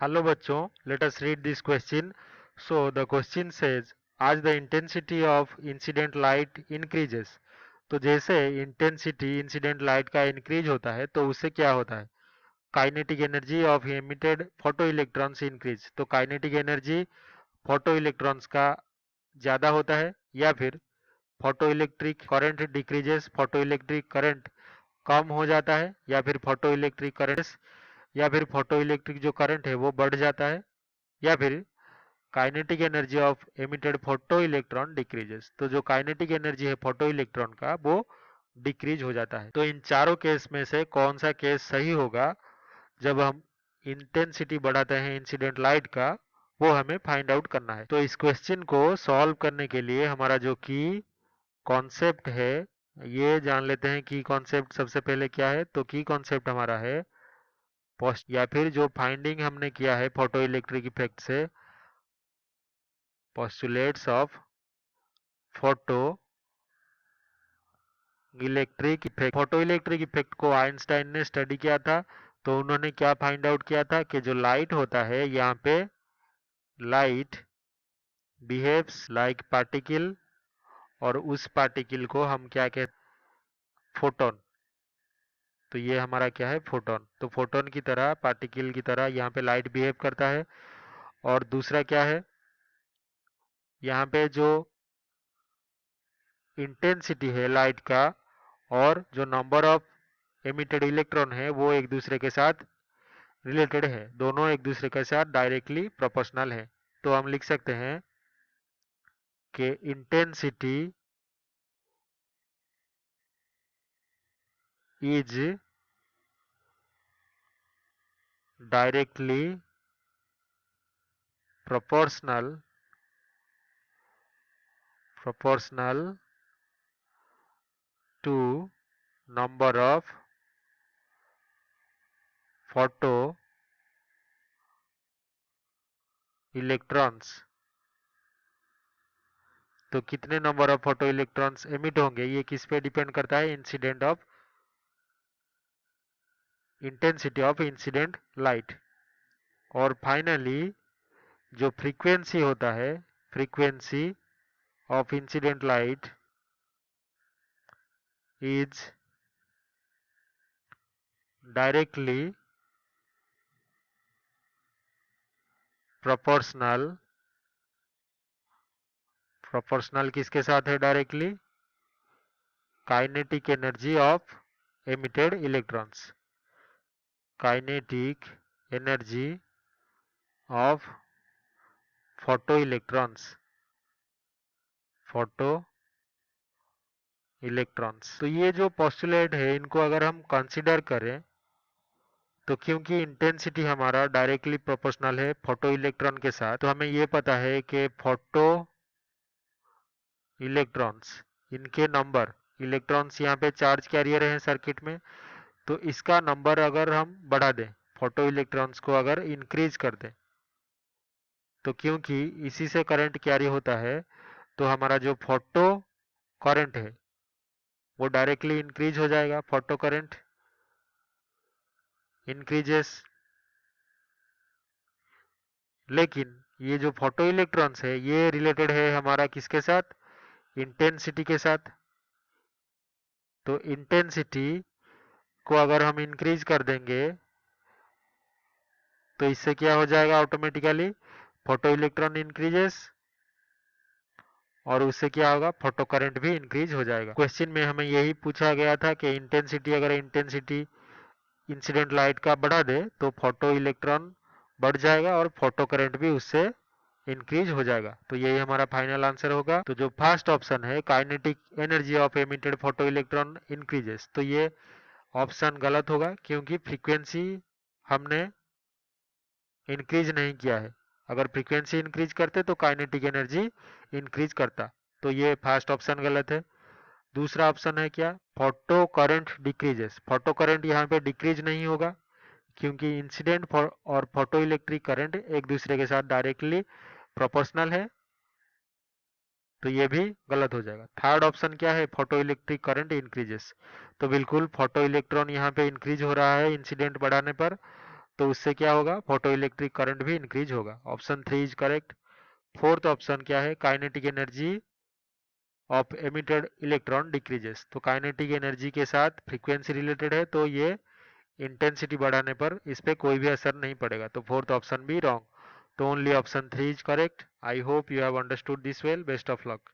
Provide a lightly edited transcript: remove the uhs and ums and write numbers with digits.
Hello बच्चों, let us read this question. So the question says, as the intensity of incident light increases, तो जैसे intensity incident light का increase होता है तो उससे क्या होता है? Kinetic energy of emitted photoelectrons increase. तो kinetic energy photoelectrons का ज़्यादा होता है या फिर photoelectric current decreases, photoelectric current कम हो जाता है या फिर photoelectric current या फिर photoelectric जो करंट है वो बढ़ जाता है या फिर kinetic energy of emitted photo electron decreases. तो जो काइनेटिक एनर्जी है फोटो इलेक्ट्रॉन का वो डिक्रीज हो जाता है। तो इन चारों केस में से कौन सा केस सही होगा जब हम इंटेंसिटी बढ़ाते हैं इंसिडेंट लाइट का, वो हमें फाइंड आउट करना है। तो इस क्वेश्चन को सॉल्व करने के लिए हमारा जो की कॉन्सेप्ट है ये जान लेते हैं। की कॉन्सेप्ट सबसे पहले क्या है? तो की कॉन्सेप्ट हमारा है पोस्ट या फिर जो फाइंडिंग हमने किया है फोटो इलेक्ट्रिक इफेक्ट से, postulates of photo electric effect. Photo electric effect को आइंस्टाइन ने स्टडी किया था। तो उन्होंने क्या फाइंड आउट किया था कि जो लाइट होता है यहाँ पे लाइट बिहेव्स लाइक पार्टिकल, और उस पार्टिकल को हम क्या कहते? फोटोन। तो ये हमारा क्या है? फोटोन। तो फोटोन की तरह पार्टिकल की तरह यहाँ पे लाइट बिहेव करता है। और दूसरा क्या है? यहाँ पे जो इंटेंसिटी है लाइट का और जो नंबर ऑफ एमिटेड इलेक्ट्रॉन है वो एक दूसरे के साथ रिलेटेड है, दोनों एक दूसरे के साथ डायरेक्टली प्रोपोर्शनल है। तो हम लिख सकते हैं कि intensity is directly proportional to number of photo electrons. तो कितने number of photo electrons emit होंगे ये किस पे डिपेंड करता है? Incident of intensity of incident light. और फाइनली जो फ्रीक्वेंसी होता है, frequency of incident light is directly proportional. Proportional किसके साथ है directly? Kinetic energy of emitted electrons. Kinetic energy of photo electrons. Photo electrons. तो ये जो पोस्टुलेट है इनको अगर हम कंसीडर करें तो क्योंकि इंटेंसिटी हमारा डायरेक्टली प्रोपोर्शनल है फोटो इलेक्ट्रॉन के साथ, तो हमें ये पता है कि फोटो इलेक्ट्रॉन्स इनके नंबर, इलेक्ट्रॉन्स यहाँ पे चार्ज कैरियर हैं सर्किट में, तो इसका नंबर अगर हम बढ़ा दें, फोटो इलेक्ट्रॉन्स को अगर इंक्रीज कर दें, तो क्योंकि इसी से करंट कैरी होता है तो हमारा जो फोटो करंट है वो डायरेक्टली इंक्रीज हो जाएगा। Photo current increases. लेकिन ये जो फोटो इलेक्ट्रॉन्स है ये रिलेटेड है हमारा किसके साथ? इंटेंसिटी के साथ। तो इंटेंसिटी को अगर हम इंक्रीज कर देंगे तो इससे क्या हो जाएगा? ऑटोमेटिकली फोटो इलेक्ट्रॉन इंक्रीजेस और उससे क्या होगा? फोटो करंट भी इंक्रीज हो जाएगा। क्वेश्चन में हमें यही पूछा गया था कि इंटेंसिटी, अगर इंटेंसिटी इंसिडेंट लाइट का बढ़ा दे तो फोटो इलेक्ट्रॉन बढ़ जाएगा और फोटो करंट भी उससे इंक्रीज हो जाएगा। तो यही हमारा फाइनल आंसर होगा। तो जो फर्स्ट ऑप्शन है kinetic energy of emitted photo electron increases, तो ये ऑप्शन गलत होगा क्योंकि फ्रीक्वेंसी हमने इंक्रीज नहीं किया है। अगर फ्रीक्वेंसी इंक्रीज करते तो काइनेटिक एनर्जी इंक्रीज करता। तो ये फर्स्ट ऑप्शन गलत है। दूसरा ऑप्शन है क्या? Photo current decreases. Photo current यहाँ पे डिक्रीज नहीं होगा क्योंकि इंसिडेंट और फोटो इलेक्ट्रिक करंट एक दूसरे के साथ डायरेक्टली प्रोपोर्शनल है। तो ये भी गलत हो जाएगा। थर्ड ऑप्शन क्या है? Photo electric current increases. तो बिल्कुल फोटो इलेक्ट्रॉन यहाँ पे इंक्रीज हो रहा है इंसिडेंट बढ़ाने पर। तो उससे क्या होगा, फोटो इलेक्ट्रिक करंट भी इंक्रीज होगा। Option 3 is correct. Fourth option क्या है, kinetic energy of emitted electron decreases. तो काइनेटिक एनर्जी के साथ फ्रीक्वेंसी रिलेटेड है, तो ये इंटेंसिटी बढ़ाने पर इस पे कोई भी असर नहीं पड़ेगा। तो फोर्थ ऑप्शन भी रॉन्ग। तो only option 3 is correct. I hope you have understood this well. Best of luck.